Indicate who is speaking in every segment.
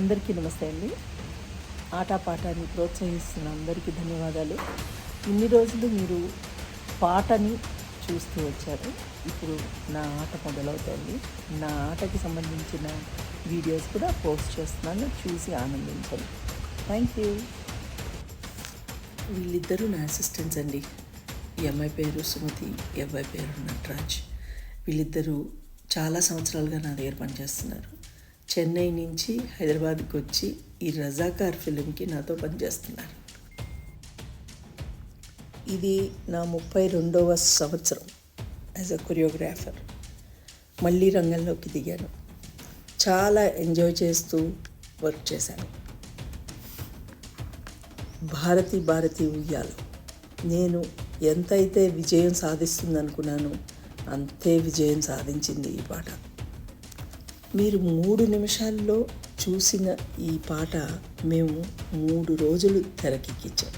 Speaker 1: అందరికీ నమస్తే అండి. ఆటపాటని ప్రోత్సహిస్తున్న అందరికీ ధన్యవాదాలు. ఇన్ని రోజులు మీరు పాటని చూస్తూ వచ్చారు. ఇప్పుడు నా ఆట మొదలవుతోంది. నా ఆటకి సంబంధించిన వీడియోస్ కూడా పోస్ట్ చేస్తున్నాను, చూసి ఆనందించండి. Thank you. వీళ్ళిద్దరూ నా అసిస్టెంట్స్ అండి. ఈ అమ్మాయి పేరు సుమతి, ఈ అబ్బాయి పేరు నటరాజ్. వీళ్ళిద్దరూ చాలా సంవత్సరాలుగా నా దగ్గర పనిచేస్తున్నారు. చెన్నై నుంచి హైదరాబాద్కి వచ్చి ఈ రజాకార్ ఫిలింకి నాతో పనిచేస్తున్నారు. ఇది నా 32వ సంవత్సరం యాజ్ అ కొరియోగ్రాఫర్. మళ్ళీ రంగంలోకి దిగాను. చాలా ఎంజాయ్ చేస్తూ వర్క్ చేశాను. భారతి ఉయ్యాల నేను ఎంతైతే విజయం సాధిస్తుందనుకున్నానో అంతే విజయం సాధించింది ఈ పాట. మీరు 3 నిమిషాల్లో చూసిన ఈ పాట మేము 3 రోజులు తెరకెక్కించాం.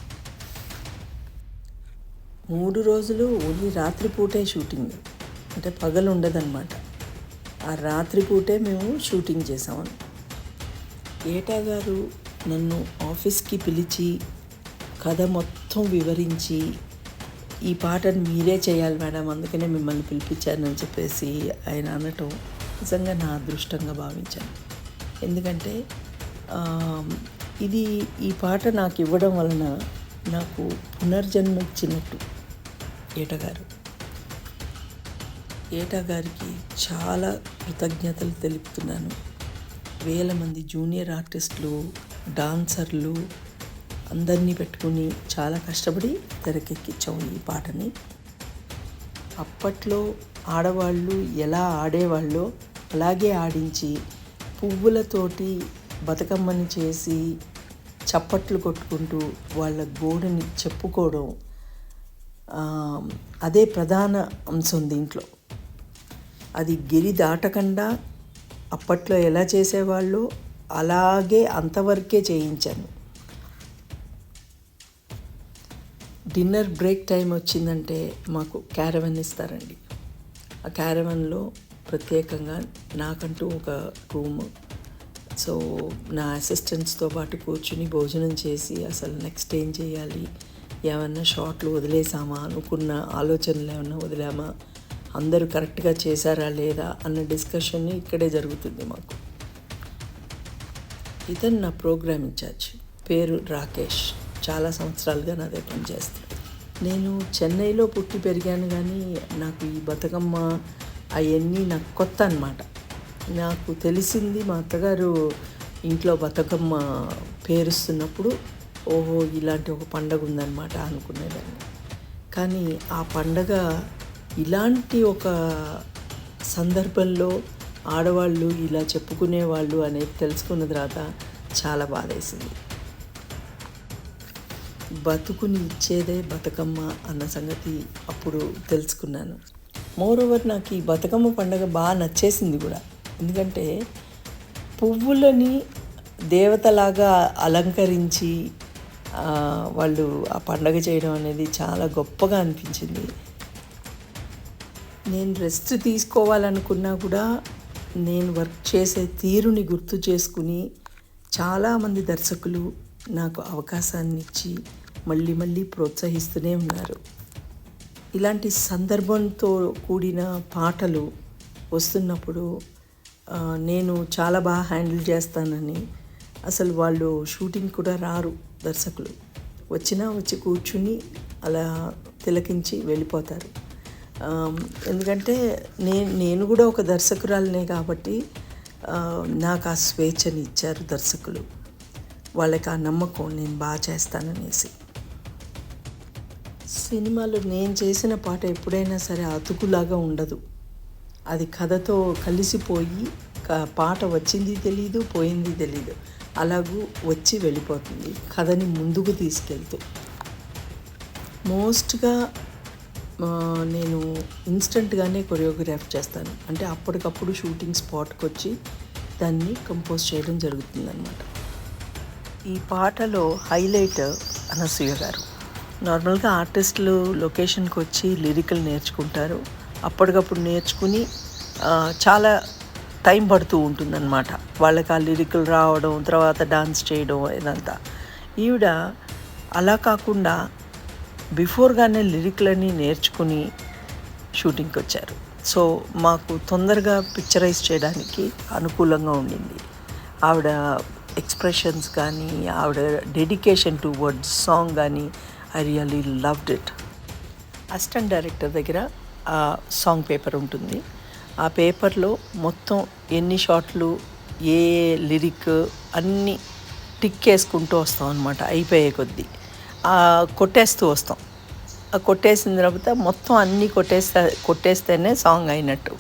Speaker 1: 3 రోజులు ఓన్లీ రాత్రిపూటే షూటింగ్, అంటే పగలు ఉండదన్నమాట. ఆ రాత్రిపూటే మేము షూటింగ్ చేసాము. ఏటా గారు నన్ను ఆఫీస్కి పిలిచి కథ మొత్తం వివరించి ఈ పాటను మీరే చేయాలి మేడం, అందుకనే మిమ్మల్ని పిలిపించానని చెప్పేసి ఆయన అనటం నిజంగా నా అదృష్టంగా భావించాను. ఎందుకంటే ఈ పాట నాకు ఇవ్వడం వలన నాకు పునర్జన్మ ఇచ్చినట్టు ఏటా గారికి చాలా కృతజ్ఞతలు తెలుపుతున్నాను. వేల మంది జూనియర్ ఆర్టిస్టులు, డాన్సర్లు అందరినీ పెట్టుకుని చాలా కష్టపడి తెరకెక్కించాం ఈ పాటని. అప్పట్లో ఆడవాళ్ళు ఎలా ఆడేవాళ్ళో అలాగే ఆడించి పువ్వులతోటి బతుకమ్మని చేసి చప్పట్లు కొట్టుకుంటూ వాళ్ళ గోడని చెప్పుకోవడం, అదే ప్రధాన అంశం దీంట్లో. అది గిరి దాటకుండా అప్పట్లో ఎలా చేసేవాళ్ళో అలాగే అంతవరకే చేయించాను. డిన్నర్ బ్రేక్ టైం వచ్చిందంటే మాకు క్యారవన్ ఇస్తారండి. ఆ క్యారవన్లో ప్రత్యేకంగా నాకంటూ ఒక రూమ్. సో నా అసిస్టెంట్స్తో పాటు కూర్చుని భోజనం చేసి అసలు నెక్స్ట్ ఏం చేయాలి, ఏమన్నా షార్ట్లు వదిలేసామా, అనుకున్న ఆలోచనలు ఏమన్నా వదిలామా, అందరూ కరెక్ట్గా చేశారా లేదా అన్న డిస్కషన్ ఇక్కడే జరుగుతుంది మాకు. ఇతను నా ప్రోగ్రామ్ ఇన్ఛార్జ్, పేరు రాకేష్. చాలా సంవత్సరాలుగా నా దగ్గర పనిచేస్తాను. నేను చెన్నైలో పుట్టి పెరిగాను, కానీ నాకు ఈ బతుకమ్మ అవన్నీ నాకు కొత్త అన్నమాట. నాకు తెలిసింది మా అత్తగారు ఇంట్లో బతుకమ్మ పేరుస్తున్నప్పుడు, ఓహో ఇలాంటి ఒక పండగ ఉందన్నమాట అనుకునేదాన్ని. కానీ ఆ పండగ ఇలాంటి ఒక సందర్భంలో ఆడవాళ్ళు ఇలా చెప్పుకునేవాళ్ళు అనేది తెలుసుకున్న తర్వాత చాలా బాధేసింది. బతుకుని ఇచ్చేదే బతుకమ్మ అన్న సంగతి అప్పుడు తెలుసుకున్నాను. మోరోవర్ నాకు ఈ బతుకమ్మ పండుగ బాగా నచ్చేసింది కూడా. ఎందుకంటే పువ్వులని దేవతలాగా అలంకరించి వాళ్ళు ఆ పండగ చేయడం అనేది చాలా గొప్పగా అనిపించింది. నేను రెస్ట్ తీసుకోవాలనుకున్నా కూడా నేను వర్క్ చేసే తీరుని గుర్తు చేసుకుని చాలామంది దర్శకులు నాకు అవకాశాన్ని ఇచ్చి మళ్ళీ ప్రోత్సహిస్తూనే ఉన్నారు. ఇలాంటి సందర్భంతో కూడిన పాటలు వస్తున్నప్పుడు నేను చాలా బాగా హ్యాండిల్ చేస్తానని, అసలు వాళ్ళు షూటింగ్ కూడా రారు దర్శకులు, వచ్చి కూర్చుని అలా తిలకించి వెళ్ళిపోతారు. ఎందుకంటే నేను కూడా ఒక దర్శకురాలనే కాబట్టి నాకు ఆ స్వేచ్ఛని ఇచ్చారు దర్శకులు. వాళ్ళకి ఆ నమ్మకం నేను బాగా చేస్తాననేసి. సినిమాలో నేను చేసిన పాట ఎప్పుడైనా సరే అతుకులాగా ఉండదు. అది కథతో కలిసిపోయి పాట వచ్చింది తెలీదు, పోయింది తెలీదు, అలాగూ వచ్చి వెళ్ళిపోతుంది కథని ముందుకు తీసుకెళ్తూ. మోస్ట్గా నేను ఇన్స్టెంట్గానే కొరియోగ్రాఫ్ చేస్తాను. అంటే అప్పటికప్పుడు షూటింగ్ స్పాట్కి వచ్చి దాన్ని కంపోజ్ చేయడం జరుగుతుందన్నమాట. ఈ పాటలో హైలైట్ అనసూయ గారు. నార్మల్గా ఆర్టిస్టులు లొకేషన్కి వచ్చి లిరికల్ నేర్చుకుంటారు. అప్పటికప్పుడు నేర్చుకుని చాలా టైం పడుతూ ఉంటుందన్నమాట. వాళ్ళకి ఆ లిరికల్ రావడం, తర్వాత డాన్స్ చేయడం ఇదంతా. ఈవిడ అలా కాకుండా బిఫోర్గానే లిరిక్లన్నీ నేర్చుకుని షూటింగ్కి వచ్చారు. సో మాకు తొందరగా పిక్చరైజ్ చేయడానికి అనుకూలంగా ఉండింది. ఆవిడ ఎక్స్ప్రెషన్స్ కానీ, ఆవిడ డెడికేషన్ టు వర్డ్స్ సాంగ్ కానీ, I really loved it. Assistant director దగ్గర ఆ సాంగ్ పేపర్ ఉంటుంది. ఆ పేపర్లో మొత్తం ఎన్ని షాట్లు, ఏ లిరిక్ అన్నీ టిక్ వేసుకుంటూ వస్తాం అనమాట. అయిపోయే కొద్దీ కొట్టేస్తూ వస్తాం. కొట్టేసిన తర్వాత మొత్తం అన్నీ కొట్టేస్తేనే సాంగ్ అయినట్టు.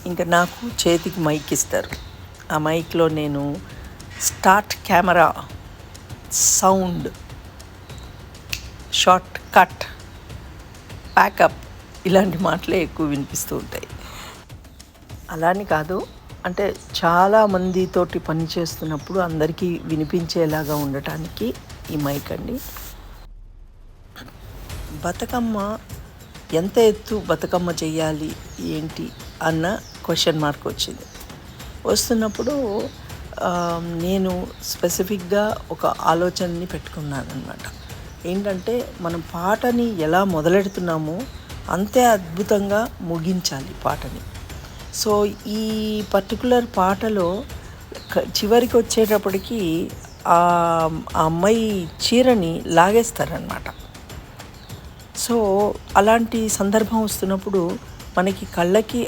Speaker 1: ఇంకా నాకు చేతికి మైక్ ఇస్తారు. ఆ మైక్లో నేను start camera, sound, short cut, pack up ఇలాంటి మాటలే ఎక్కువ వినిపిస్తూ ఉంటాయి. అలాని కాదు, అంటే చాలామందితోటి పని చేస్తున్నప్పుడు అందరికీ వినిపించేలాగా ఉండటానికి ఈ మైక్ అండి. బతుకమ్మ ఎంత ఎత్తు బతుకమ్మ చెయ్యాలి ఏంటి అన్న క్వశ్చన్ మార్క్ వచ్చింది. వస్తున్నప్పుడు నేను స్పెసిఫిక్గా ఒక ఆలోచనని పెట్టుకున్నాను అనమాట. ఏంటంటే మనం పాటని ఎలా మొదలెడుతున్నామో అంతే అద్భుతంగా ముగించాలి పాటని. సో ఈ పర్టికులర్ పాటలో చివరికి వచ్చేటప్పటికి ఆ అమ్మాయి చీరని లాగేస్తారనమాట. సో అలాంటి సందర్భం వస్తున్నప్పుడు మనకి కళ్ళకి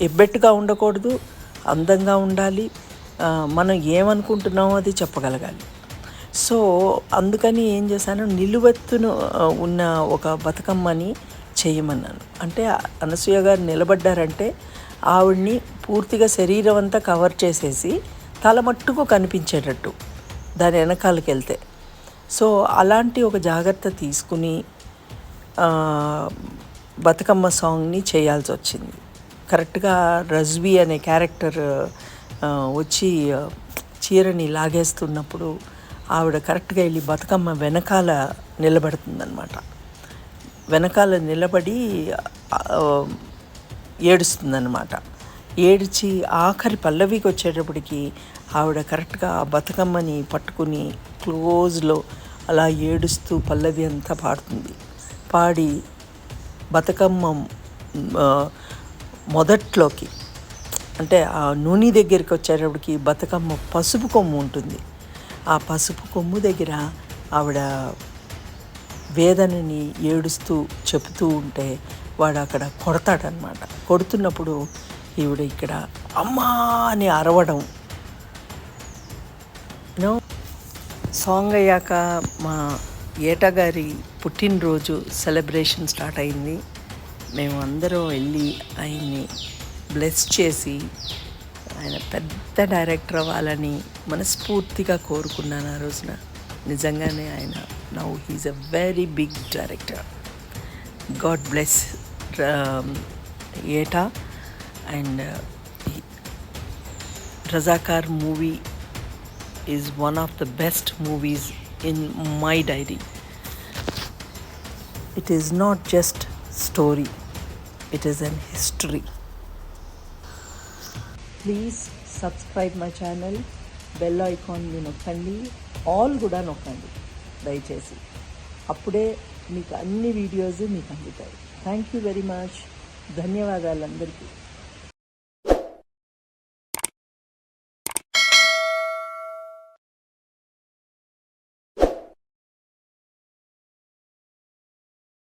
Speaker 1: ఎబ్బెట్టుగా ఉండకూడదు, అందంగా ఉండాలి, మనం ఏమనుకుంటున్నామో అది చెప్పగలగాలి. సో అందుకని ఏం చేశాను, నిలువెత్తును ఉన్న ఒక బతుకమ్మని చేయమన్నాను. అంటే అనసూయ గారు నిలబడ్డారంటే ఆవిడ్ని పూర్తిగా శరీరం అంతా కవర్ చేసేసి తల మట్టుకు కనిపించేటట్టు దాని వెనకాలకి వెళ్తే. సో అలాంటి ఒక జాగ్రత్త తీసుకుని బతుకమ్మ సాంగ్ని చేయాల్సి వచ్చింది. కరెక్ట్గా రజ్వీ అనే క్యారెక్టర్ వచ్చి చీరని లాగేస్తున్నప్పుడు ఆవిడ కరెక్ట్గా వెళ్ళి బతుకమ్మ వెనకాల నిలబడుతుందన్నమాట. వెనకాల నిలబడి ఏడుస్తుందన్నమాట. ఏడ్చి ఆఖరి పల్లవికి వచ్చేటప్పటికి ఆవిడ కరెక్ట్గా ఆ బతుకమ్మని పట్టుకుని క్లోజ్లో అలా ఏడుస్తూ పల్లవి అంతా పాడుతుంది. పాడి బతుకమ్మ మొదట్లోకి, అంటే ఆ నూనె దగ్గరికి వచ్చేటప్పటికి బతుకమ్మ పసుపు కొమ్ము ఉంటుంది. ఆ పసుపు కొమ్ము దగ్గర ఆవిడ వేదనని ఏడుస్తూ చెబుతూ ఉంటే వాడు అక్కడ కొడతాడనమాట. కొడుతున్నప్పుడు ఈవిడ ఇక్కడ అమ్మా అని అరవడం. సాంగ్ అయ్యాక మా ఏటగారి పుట్టినరోజు సెలబ్రేషన్ స్టార్ట్ అయింది. మేము అందరం వెళ్ళి ఆయన్ని బ్లెస్ చేసి ఆయన పెద్ద డైరెక్టర్ అవ్వాలని మనస్ఫూర్తిగా కోరుకున్నాను ఆ రోజున. నిజంగానే ఆయన now he is a very big director. God bless ఏటా. And Razakar movie is one of the best movies in my diary. It is not just story, it is an history. Please subscribe my channel, bell icon నొక్కండి, all కూడా నొక్కండి దయచేసి. అప్పుడే మీకు అన్ని videos మీకు అందుతాయి. Thank you very much. ధన్యవాదాలు అందరికీ.